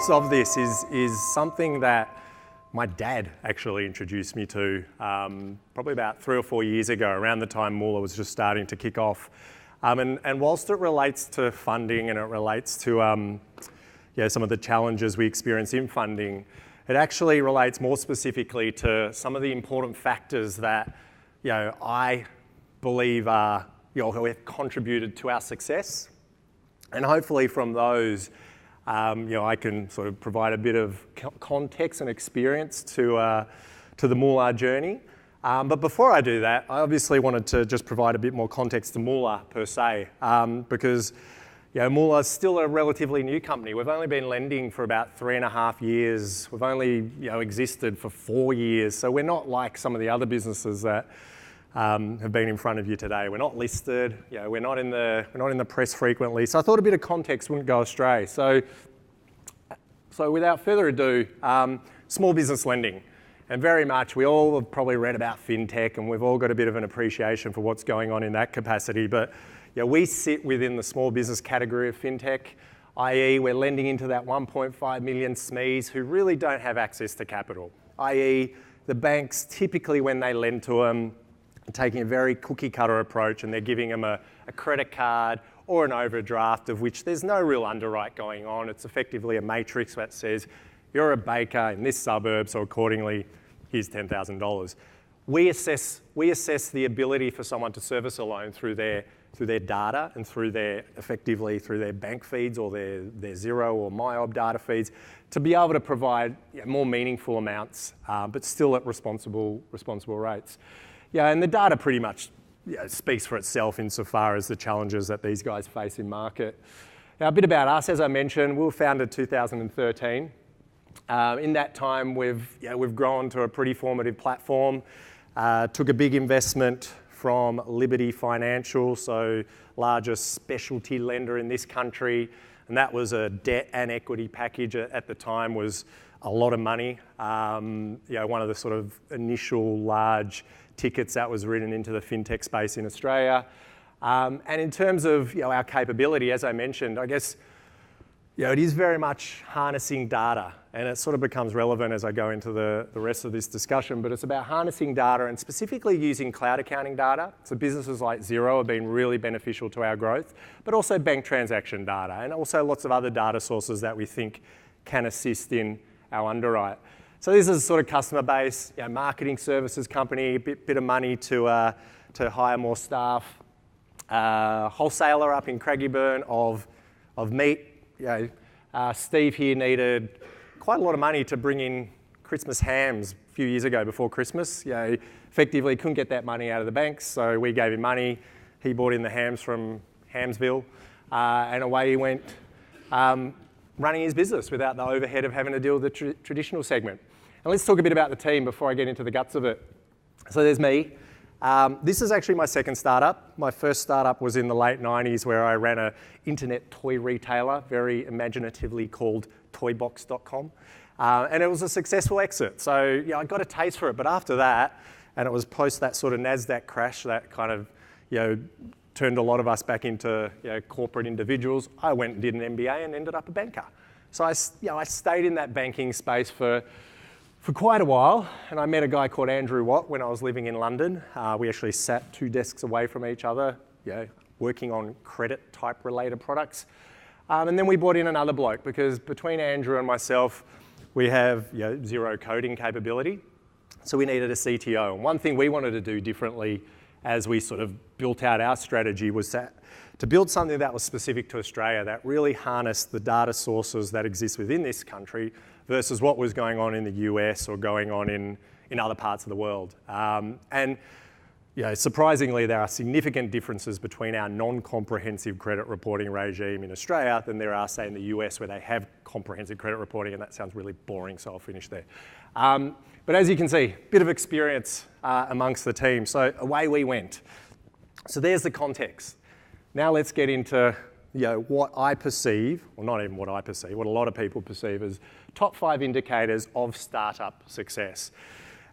context of this is something that my dad actually introduced me to probably about 3 or 4 years ago, around the time Moula was just starting to kick off. And whilst it relates to funding and it relates to some of the challenges we experience in funding, it actually relates more specifically to some of the important factors that I believe are have contributed to our success. And hopefully from those, I can sort of provide a bit of context and experience to the Moula journey. But before I do that, I obviously wanted to just provide a bit more context to Moula per se, because Moula is still a relatively new company. We've only been lending for about 3.5 years. We've only existed for 4 years. So we're not like some of the other businesses that have been in front of you today. We're not listed. We're not in the press frequently. So I thought a bit of context wouldn't go astray. So without further ado, small business lending. And very much, we all have probably read about fintech and we've all got a bit of an appreciation for what's going on in that capacity. But we sit within the small business category of fintech, i.e. we're lending into that 1.5 million SMEs who really don't have access to capital, i.e. the banks typically when they lend to them are taking a very cookie cutter approach and they're giving them a credit card or an overdraft of which there's no real underwrite going on. It's effectively a matrix that says you're a baker in this suburb, so accordingly, here's $10,000. We assess the ability for someone to service a loan through their data and through their bank feeds or their Xero or MyOb data feeds to be able to provide more meaningful amounts, but still at responsible rates. And the data pretty much speaks for itself insofar as the challenges that these guys face in market. Now, a bit about us, as I mentioned, we were founded in 2013. In that time, we've grown to a pretty formative platform. Took a big investment from Liberty Financial, so largest specialty lender in this country, and that was a debt and equity package at the time, was a lot of money. One of the sort of initial large tickets that was written into the fintech space in Australia. And in terms of our capability, as I mentioned, I guess it is very much harnessing data, and it sort of becomes relevant as I go into the rest of this discussion, but it's about harnessing data and specifically using cloud accounting data. So businesses like Xero have been really beneficial to our growth, but also bank transaction data and also lots of other data sources that we think can assist in our underwrite. So this is sort of customer base, marketing services company, a bit of money to hire more staff, wholesaler up in Craigieburn of meat. Steve here needed quite a lot of money to bring in Christmas hams a few years ago before Christmas. Effectively couldn't get that money out of the banks, so we gave him money. He bought in the hams from Hamsville, and away he went, running his business without the overhead of having to deal with the traditional segment. And let's talk a bit about the team before I get into the guts of it. So there's me. This is actually my second startup. My first startup was in the late 90s where I ran an internet toy retailer, very imaginatively called toybox.com. And it was a successful exit. So I got a taste for it. But after that, and it was post that sort of NASDAQ crash that kind of turned a lot of us back into corporate individuals, I went and did an MBA and ended up a banker. So I stayed in that banking space for quite a while, and I met a guy called Andrew Watt when I was living in London. We actually sat 2 desks away from each other, working on credit type related products. And then we brought in another bloke because between Andrew and myself, we have zero coding capability. So we needed a CTO. And one thing we wanted to do differently as we sort of built out our strategy was to build something that was specific to Australia, that really harnessed the data sources that exist within this country versus what was going on in the US or going on in other parts of the world. And surprisingly, there are significant differences between our non-comprehensive credit reporting regime in Australia than there are, say, in the US where they have comprehensive credit reporting, and that sounds really boring, so I'll finish there. But as you can see, a bit of experience amongst the team. So away we went. So there's the context. Now let's get into what I perceive, or not even what I perceive, what a lot of people perceive as top 5 indicators of startup success.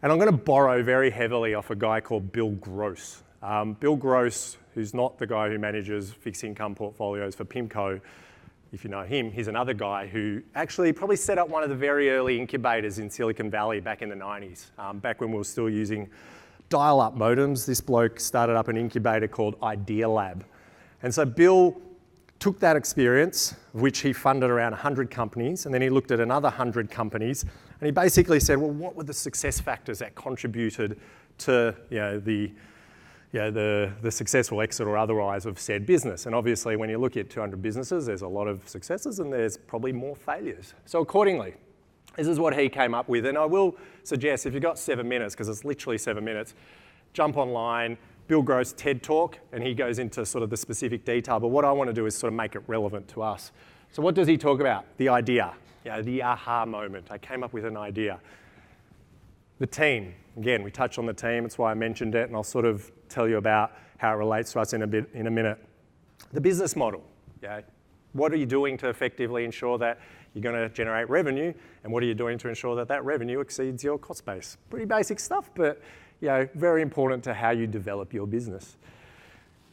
And I'm going to borrow very heavily off a guy called Bill Gross. Bill Gross, who's not the guy who manages fixed income portfolios for PIMCO, if you know him, he's another guy who actually probably set up one of the very early incubators in Silicon Valley back in the 90s, back when we were still using dial-up modems. This bloke started up an incubator called Idea Lab. And so Bill took that experience, which he funded around 100 companies, and then he looked at another 100 companies, and he basically said, well, what were the success factors that contributed to the successful exit or otherwise of said business? And obviously, when you look at 200 businesses, there's a lot of successes and there's probably more failures. So accordingly, this is what he came up with. And I will suggest, if you've got 7 minutes, because it's literally 7 minutes, jump online, Bill Gross TED Talk, and he goes into sort of the specific detail. But what I want to do is sort of make it relevant to us. So what does he talk about? The idea, the aha moment. I came up with an idea. The team. Again, we touched on the team. That's why I mentioned it, and I'll sort of tell you about how it relates to us in a minute. The business model. What are you doing to effectively ensure that you're going to generate revenue, and what are you doing to ensure that that revenue exceeds your cost base? Pretty basic stuff, but very important to how you develop your business.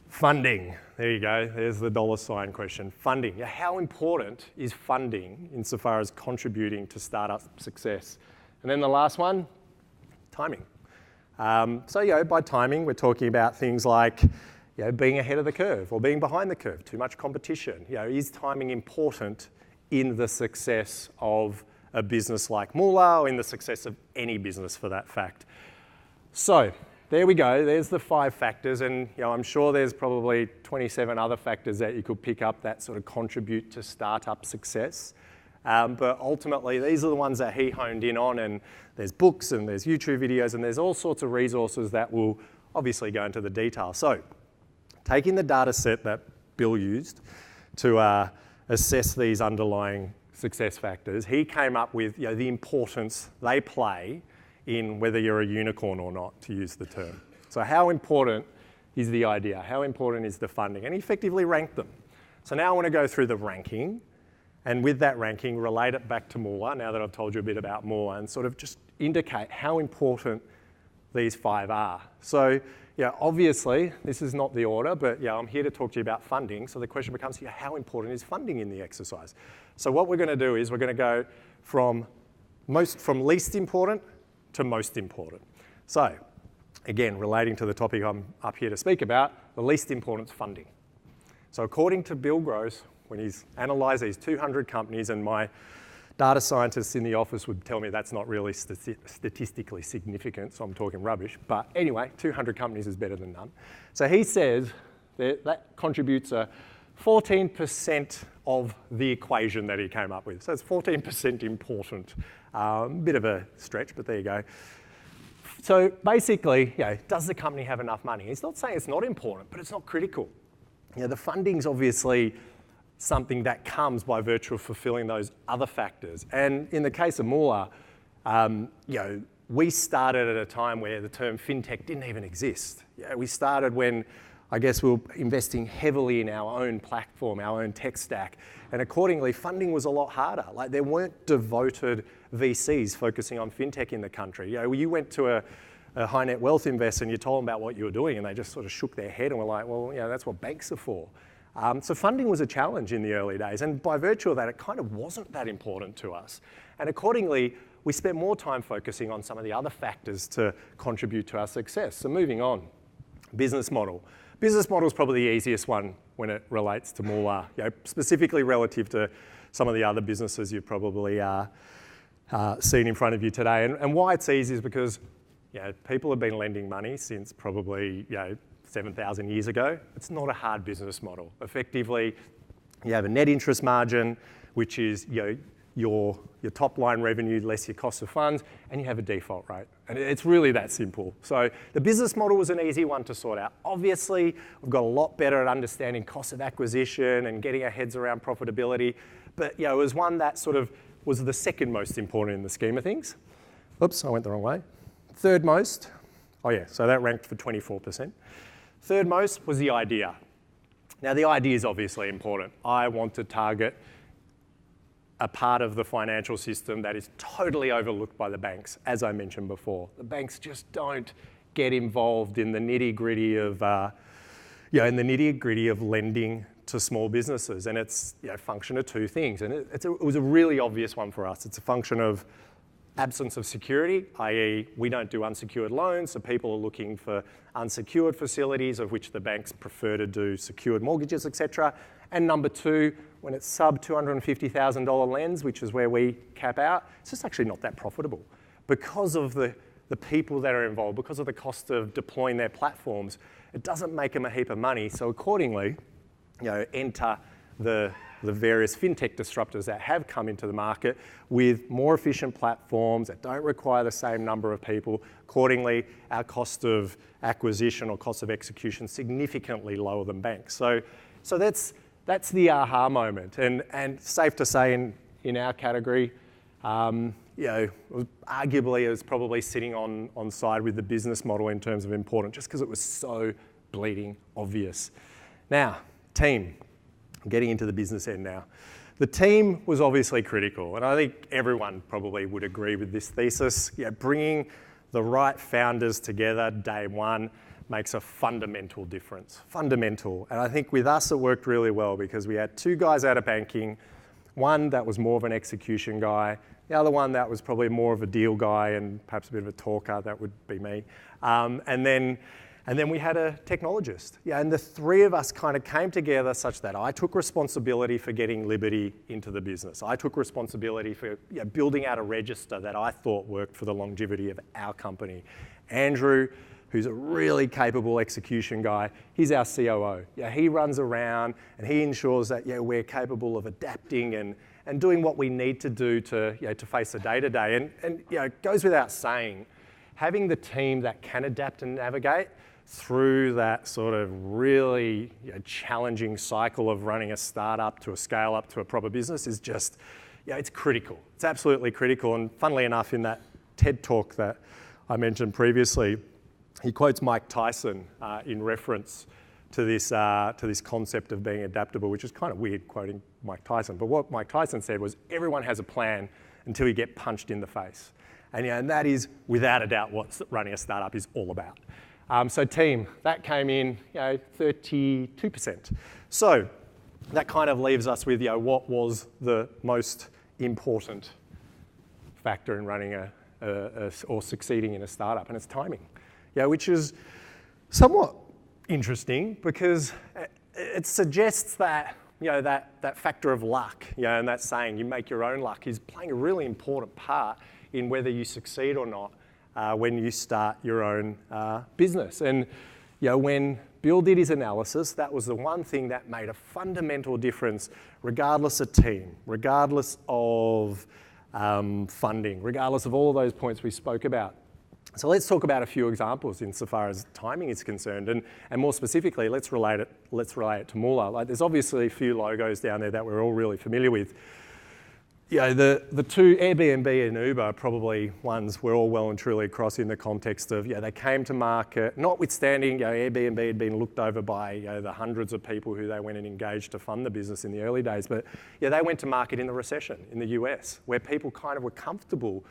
Funding. There you go. There's the $ question. Funding. How important is funding insofar as contributing to startup success? And then the last one, timing. By timing, we're talking about things like being ahead of the curve or being behind the curve, too much competition. Is timing important in the success of a business like Moula, or in the success of any business for that fact? So there we go. There's the 5 factors, and I'm sure there's probably 27 other factors that you could pick up that sort of contribute to startup success. But ultimately, these are the ones that he honed in on, and there's books and there's YouTube videos and there's all sorts of resources that will obviously go into the detail. So taking the data set that Bill used to assess these underlying success factors, he came up with the importance they play in whether you're a unicorn or not, to use the term. So how important is the idea? How important is the funding? And he effectively ranked them. So now I want to go through the ranking, and with that ranking, relate it back to Moula, now that I've told you a bit about Moula, and sort of just indicate how important these 5 are. So obviously, this is not the order, but I'm here to talk to you about funding. So the question becomes, how important is funding in the exercise? So what we're going to do is we're going to go from least important to most important. So again, relating to the topic I'm up here to speak about, the least important is funding. So according to Bill Gross, when he's analysed these 200 companies, and my data scientists in the office would tell me that's not really statistically significant, so I'm talking rubbish. But anyway, 200 companies is better than none. So he says that contributes 14% of the equation that he came up with. So it's 14% important. Bit of a stretch, but there you go. So basically, does the company have enough money? He's not saying it's not important, but it's not critical. The funding's obviously something that comes by virtue of fulfilling those other factors. And in the case of Moula, we started at a time where the term fintech didn't even exist. We started when, I guess, we were investing heavily in our own platform, our own tech stack. And accordingly, funding was a lot harder. Like, there weren't devoted VCs focusing on fintech in the country. You went to a high net wealth investor and you told them about what you were doing, and they just sort of shook their head and were like, well, that's what banks are for. So funding was a challenge in the early days, and by virtue of that, it kind of wasn't that important to us. And accordingly, we spent more time focusing on some of the other factors to contribute to our success. So moving on, business model. Business model is probably the easiest one when it relates to Moula, specifically relative to some of the other businesses you've probably seen in front of you today. And why it's easy is because people have been lending money since probably 7,000 years ago. It's not a hard business model. Effectively, you have a net interest margin, which is your top line revenue less your cost of funds, and you have a default rate. And it's really that simple. So the business model was an easy one to sort out. Obviously, we've got a lot better at understanding cost of acquisition and getting our heads around profitability. But it was one that sort of was the second most important in the scheme of things. Oops, I went the wrong way. Third most, so that ranked for 24%. Third most was the idea. Now, the idea is obviously important. I want to target a part of the financial system that is totally overlooked by the banks, as I mentioned before. The banks just don't get involved in the nitty-gritty of, lending to small businesses, and it's a function of two things. And it was a really obvious one for us. It's a function of absence of security, i.e. we don't do unsecured loans, so people are looking for unsecured facilities, of which the banks prefer to do secured mortgages, etc. And number two, when it's sub $250,000 lens, which is where we cap out, it's just actually not that profitable because of the people that are involved, because of the cost of deploying their platforms. It doesn't make them a heap of money, so accordingly, enter the various fintech disruptors that have come into the market with more efficient platforms that don't require the same number of people. Accordingly, our cost of acquisition or cost of execution significantly lower than banks. So that's the aha moment, and safe to say in our category, arguably it was probably sitting on side with the business model in terms of importance, just because it was so bleeding obvious. Now, team. I'm getting into the business end now. The team was obviously critical, and I think everyone probably would agree with this thesis. Bringing the right founders together day one makes a fundamental difference. Fundamental. And I think with us it worked really well because we had two guys out of banking, one that was more of an execution guy, the other one that was probably more of a deal guy and perhaps a bit of a talker, that would be me. And then we had a technologist. And the three of us kind of came together such that I took responsibility for getting Liberty into the business. I took responsibility for building out a register that I thought worked for the longevity of our company. Andrew, who's a really capable execution guy, he's our COO. He runs around and he ensures that we're capable of adapting and doing what we need to do to face the day-to-day. And it goes without saying, having the team that can adapt and navigate through that sort of really challenging cycle of running a startup to a scale up to a proper business is just, it's critical. It's absolutely critical. And funnily enough, in that TED talk that I mentioned previously, he quotes Mike Tyson in reference to this concept of being adaptable, which is kind of weird quoting Mike Tyson. But what Mike Tyson said was, everyone has a plan until you get punched in the face. And that is, without a doubt, what running a startup is all about. So team, that came in 32%. So that kind of leaves us with what was the most important factor in running or succeeding in a startup, and it's timing. Which is somewhat interesting because it suggests that that factor of luck, and that saying you make your own luck, is playing a really important part in whether you succeed or not when you start your own business. And when Bill did his analysis, that was the one thing that made a fundamental difference, regardless of team, regardless of funding, regardless of all of those points we spoke about. So let's talk about a few examples insofar as timing is concerned, and more specifically, let's relate it to Moula. There's obviously a few logos down there that we're all really familiar with. The two, Airbnb and Uber, are probably ones we're all well and truly across in the context of, they came to market, notwithstanding, Airbnb had been looked over by, the hundreds of people who they went and engaged to fund the business in the early days, but they went to market in the recession in the US, where people kind of were comfortable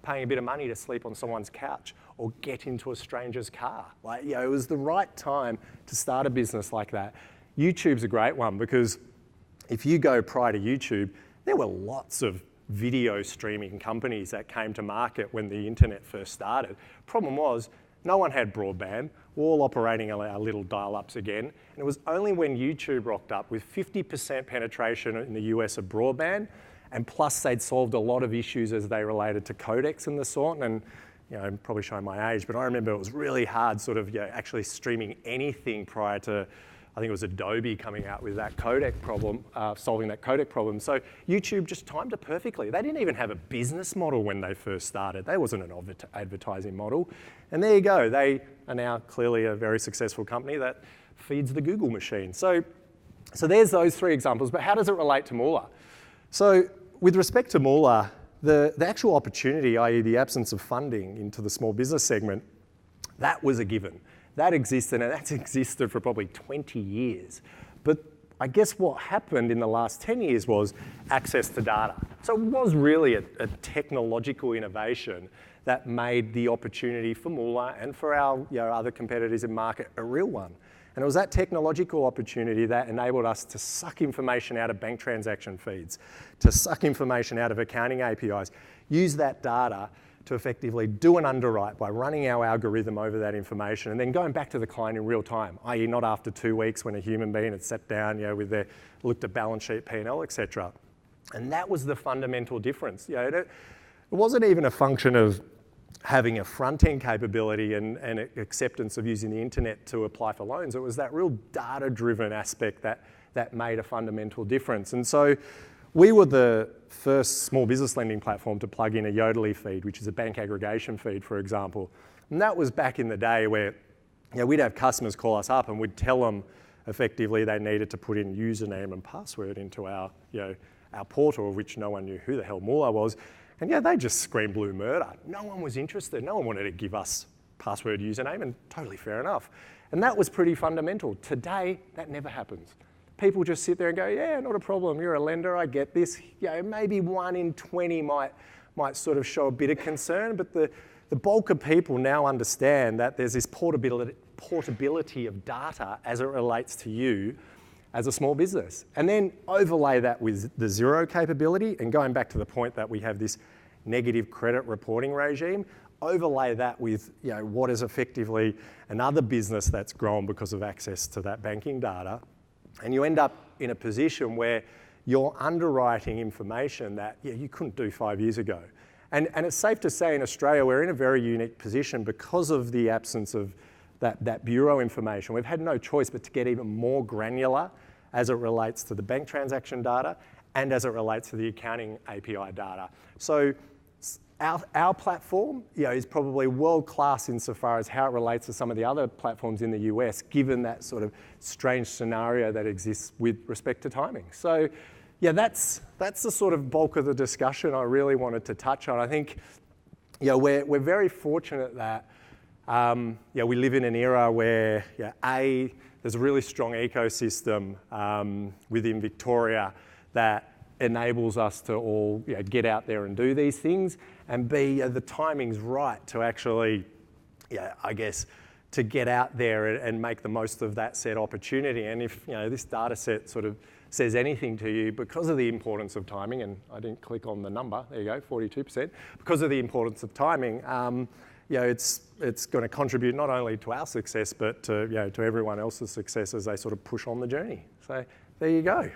paying a bit of money to sleep on someone's couch or get into a stranger's car. It was the right time to start a business like that. YouTube's a great one because if you go prior to YouTube, there were lots of video streaming companies that came to market when the internet first started. Problem was, no one had broadband. We're all operating our little dial-ups again. And it was only when YouTube rocked up with 50% penetration in the US of broadband, and plus they'd solved a lot of issues as they related to codecs and the sort. And I'm probably showing my age, but I remember it was really hard sort of actually streaming anything prior to, I think it was Adobe coming out with that codec problem, solving that codec problem. So YouTube just timed it perfectly. They didn't even have a business model when they first started. There wasn't an advertising model. And there you go. They are now clearly a very successful company that feeds the Google machine. So there's those three examples, but how does it relate to Moula? So with respect to Moula, the actual opportunity, i.e. the absence of funding into the small business segment, that was a given. That existed, and that's existed for probably 20 years. But I guess what happened in the last 10 years was access to data. So it was really a technological innovation that made the opportunity for Moula and for our other competitors in market a real one. And it was that technological opportunity that enabled us to suck information out of bank transaction feeds, to suck information out of accounting APIs, use that data to effectively do an underwrite by running our algorithm over that information and then going back to the client in real time, i.e. not after 2 weeks when a human being had sat down, with their, looked at balance sheet, P&L, etc. And that was the fundamental difference. It wasn't even a function of having a front-end capability and acceptance of using the internet to apply for loans. It was that real data-driven aspect that made a fundamental difference. And so we were the first small business lending platform to plug in a Yodlee feed, which is a bank aggregation feed, for example. And that was back in the day where we'd have customers call us up and we'd tell them effectively they needed to put in username and password into our portal, of which no one knew who the hell Moula was. And they just screamed blue murder. No one was interested. No one wanted to give us password, username, and totally fair enough. And that was pretty fundamental. Today, that never happens. People just sit there and go, yeah, not a problem. You're a lender, I get this. Maybe 1 in 20 might sort of show a bit of concern, but the bulk of people now understand that there's this portability of data as it relates to you as a small business. And then overlay that with the zero capability, and going back to the point that we have this negative credit reporting regime, overlay that with what is effectively another business that's grown because of access to that banking data, and you end up in a position where you're underwriting information that you couldn't do 5 years ago. And it's safe to say in Australia we're in a very unique position because of the absence of that bureau information. We've had no choice but to get even more granular as it relates to the bank transaction data and as it relates to the accounting API data. So our platform is probably world-class insofar as how it relates to some of the other platforms in the US, given that sort of strange scenario that exists with respect to timing. So that's the sort of bulk of the discussion I really wanted to touch on. I think we're very fortunate that we live in an era where there's a really strong ecosystem within Victoria that enables us to all get out there and do these things, and B, the timing's right to actually, I guess, to get out there and make the most of that said opportunity. And if this data set sort of says anything to you, because of the importance of timing, and I didn't click on the number, there you go, 42%, because of the importance of timing, it's going to contribute not only to our success, but to everyone else's success as they sort of push on the journey. So there you go.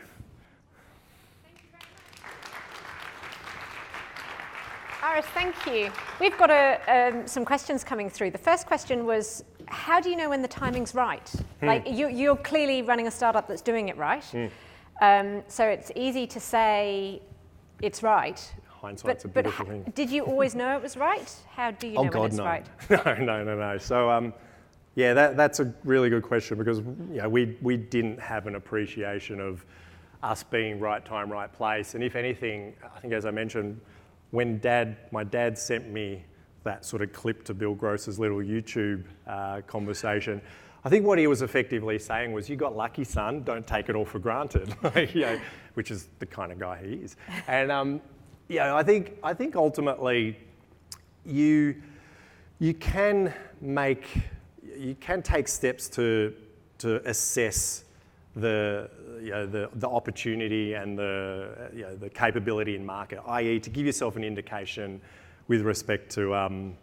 Aris, thank you. We've got some questions coming through. The first question was, how do you know when the timing's right? Like you're clearly running a startup that's doing it right. So it's easy to say it's right. Hindsight's a beautiful thing. Did you always know it was right? How do you know when it's right? No. So that's a really good question, because we didn't have an appreciation of us being right time, right place. And if anything, I think, as I mentioned, when my dad sent me that sort of clip to Bill Gross's little YouTube conversation, I think what he was effectively saying was, you got lucky, son, don't take it all for granted, which is the kind of guy he is. And I think ultimately you can take steps to assess the opportunity and the capability in market, i.e. to give yourself an indication with respect to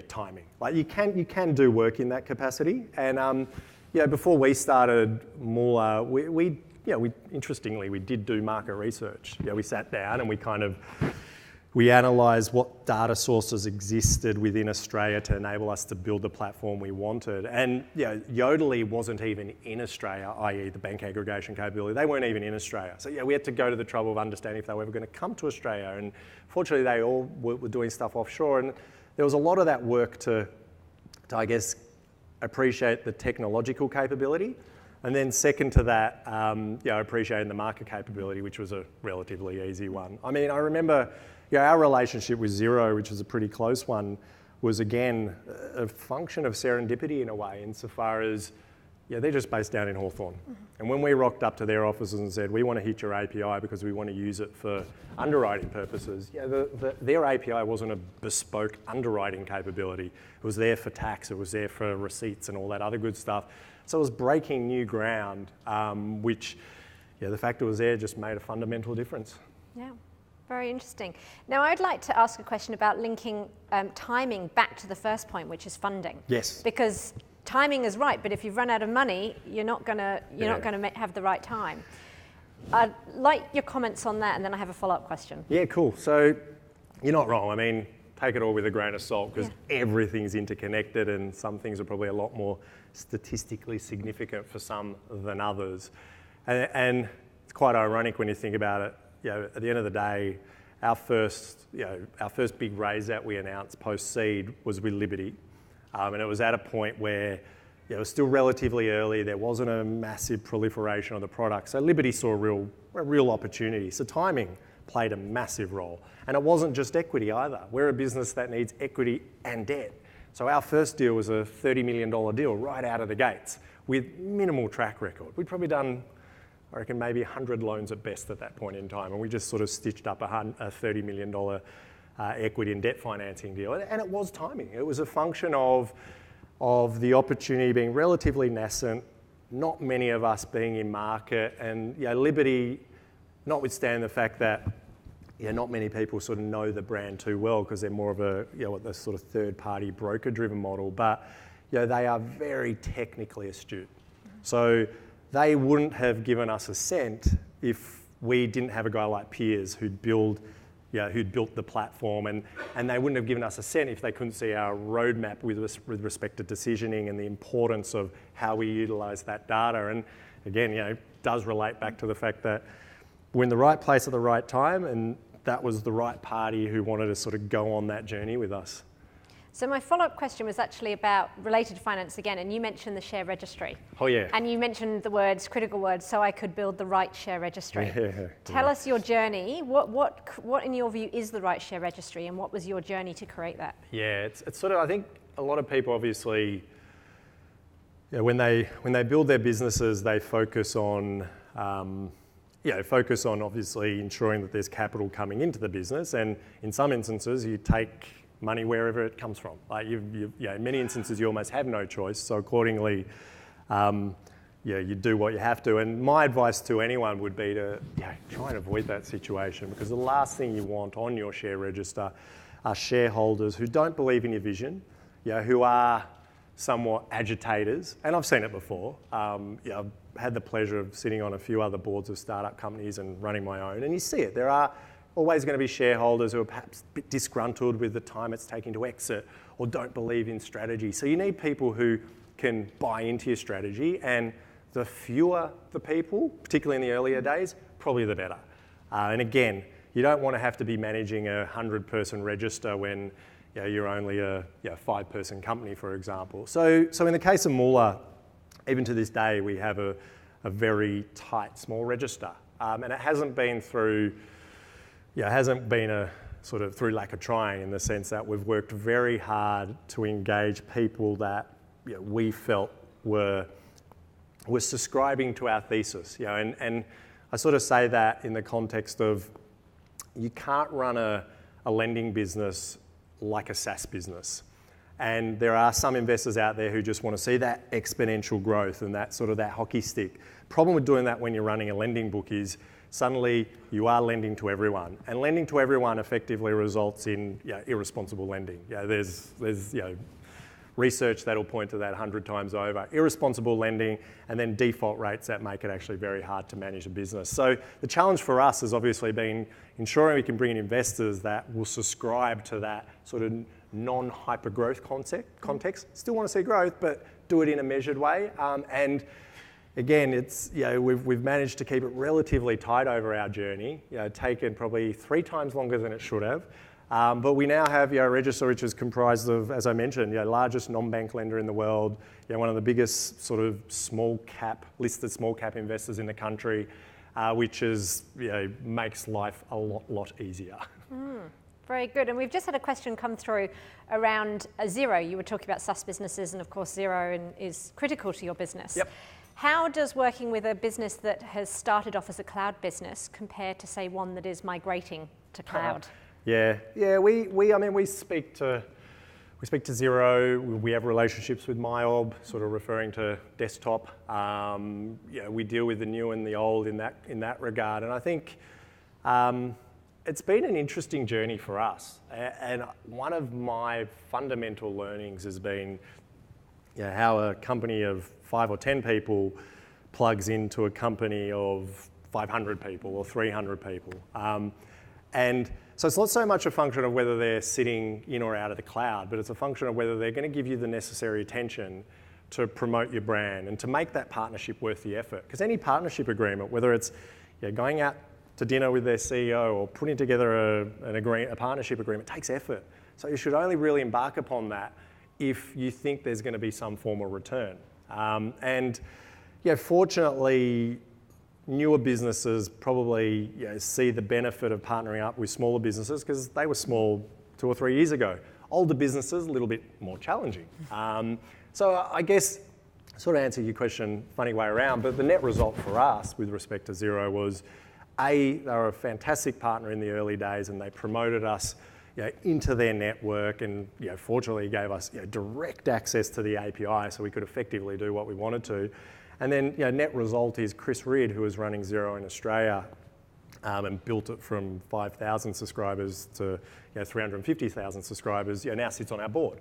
timing. Like you can do work in that capacity. And before we started Moula, we interestingly we did do market research. We sat down and we analysed what data sources existed within Australia to enable us to build the platform we wanted. And Yodlee wasn't even in Australia, i.e. the bank aggregation capability. They weren't even in Australia. So we had to go to the trouble of understanding if they were ever going to come to Australia. And fortunately, they all were doing stuff offshore. And there was a lot of that work to I guess, appreciate the technological capability. And then second to that, appreciating the market capability, which was a relatively easy one. I mean, I remember our relationship with Xero, which was a pretty close one, was again a function of serendipity in a way, insofar as Yeah, they're just based down in Hawthorn. And when we rocked up to their offices and said, we want to hit your API because we want to use it for underwriting purposes, their API wasn't a bespoke underwriting capability. It was there for tax, it was there for receipts and all that other good stuff. So it was breaking new ground, which the fact it was there just made a fundamental difference. Yeah, very interesting. Now I'd like to ask a question about linking timing back to the first point, which is funding. Yes. Because timing is right, but if you've run out of money, you're not gonna have the right time. I'd like your comments on that, and then I have a follow-up question. Yeah, cool. So you're not wrong. I mean, take it all with a grain of salt because everything's interconnected, and some things are probably a lot more statistically significant for some than others. And it's quite ironic when you think about it. At the end of the day, our first big raise that we announced post-seed was with Liberty. And it was at a point where it was still relatively early. There wasn't a massive proliferation of the product. So Liberty saw a real opportunity. So timing played a massive role. And it wasn't just equity either. We're a business that needs equity and debt. So our first deal was a $30 million deal right out of the gates with minimal track record. We'd probably done, I reckon, maybe 100 loans at best at that point in time. And we just sort of stitched up a $30 million equity and debt financing deal. And it was timing. It was a function of the opportunity being relatively nascent, not many of us being in market, and Liberty, notwithstanding the fact that not many people sort of know the brand too well because they're more of a the sort of third-party broker-driven model, but they are very technically astute. So they wouldn't have given us a cent if we didn't have a guy like Piers who'd built the platform, and they wouldn't have given us a cent if they couldn't see our roadmap with respect to decisioning and the importance of how we utilise that data. And again, it does relate back to the fact that we're in the right place at the right time, and that was the right party who wanted to sort of go on that journey with us. So my follow-up question was actually about related finance again, and you mentioned the share registry. Oh yeah. And you mentioned the critical words, so I could build the right share registry. Tell us your journey. What in your view is the right share registry, and what was your journey to create that? Yeah, it's sort of, I think a lot of people obviously, when they build their businesses, they focus on obviously ensuring that there's capital coming into the business, and in some instances you take money wherever it comes from. Like in many instances you almost have no choice. So accordingly, you do what you have to. And my advice to anyone would be to try and avoid that situation, because the last thing you want on your share register are shareholders who don't believe in your vision, who are somewhat agitators. And I've seen it before. I've had the pleasure of sitting on a few other boards of startup companies and running my own, and you see it. There are always going to be shareholders who are perhaps a bit disgruntled with the time it's taking to exit or don't believe in strategy. So you need people who can buy into your strategy, and the fewer the people, particularly in the earlier days, probably the better. And again, you don't want to have to be managing a 100-person register when you're only a 5-person company, for example. So in the case of Moula, even to this day, we have a very tight, small register. And it hasn't been through through lack of trying, in the sense that we've worked very hard to engage people that we felt were subscribing to our thesis. And I sort of say that in the context of you can't run a lending business like a SaaS business. And there are some investors out there who just want to see that exponential growth and that hockey stick. Problem with doing that when you're running a lending book is suddenly you are lending to everyone, and lending to everyone effectively results in irresponsible lending. There's research that'll point to that 100 times over. Irresponsible lending, and then default rates that make it actually very hard to manage a business. So the challenge for us has obviously been ensuring we can bring in investors that will subscribe to that sort of non-hyper growth context. Still want to see growth, but do it in a measured way. And again, it's we've managed to keep it relatively tight over our journey. Taken probably 3 times longer than it should have. But we now have a register which is comprised of, as I mentioned, largest non-bank lender in the world, one of the biggest sort of listed small cap investors in the country, which is makes life a lot easier. Very good. And we've just had a question come through around Xero. You were talking about SaaS businesses, and of course Xero is critical to your business. Yep. How does working with a business that has started off as a cloud business compare to, say, one that is migrating to cloud? Yeah. We speak to Xero. We have relationships with MyOb, sort of referring to desktop. We deal with the new and the old in that regard. And I think it's been an interesting journey for us. And one of my fundamental learnings has been how a company of 5 or 10 people plugs into a company of 500 people or 300 people. And so it's not so much a function of whether they're sitting in or out of the cloud, but it's a function of whether they're going to give you the necessary attention to promote your brand and to make that partnership worth the effort. Because any partnership agreement, whether it's going out to dinner with their CEO or putting together a partnership agreement, takes effort. So you should only really embark upon that if you think there's going to be some form of return. Fortunately, newer businesses probably see the benefit of partnering up with smaller businesses because they were small 2 or 3 years ago. Older businesses, a little bit more challenging. So I guess, sort of answer your question funny way around, but the net result for us with respect to Xero was, they were a fantastic partner in the early days and they promoted us into their network and fortunately gave us direct access to the API so we could effectively do what we wanted to. And then net result is Chris Ridd, who was running Xero in Australia and built it from 5,000 subscribers to 350,000 subscribers, now sits on our board.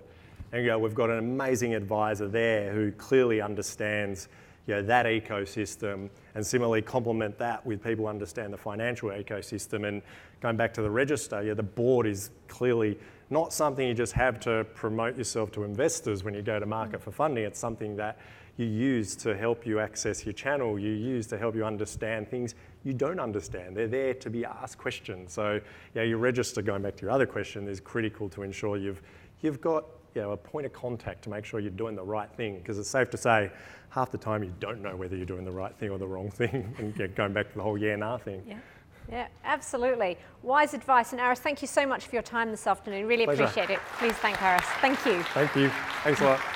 And we've got an amazing advisor there who clearly understands that ecosystem, and similarly complement that with people who understand the financial ecosystem. And going back to the register, the board is clearly not something you just have to promote yourself to investors when you go to market for funding. It's something that you use to help you access your channel, you use to help you understand things you don't understand. They're there to be asked questions. So your register, going back to your other question, is critical to ensure you've got a point of contact to make sure you're doing the right thing, because it's safe to say half the time you don't know whether you're doing the right thing or the wrong thing, and going back to the whole nah thing. Yeah, absolutely. Wise advice. And Aris, thank you so much for your time this afternoon. Really Pleasure. Appreciate it. Please thank Aris. Thank you. Thank you. Thanks a lot.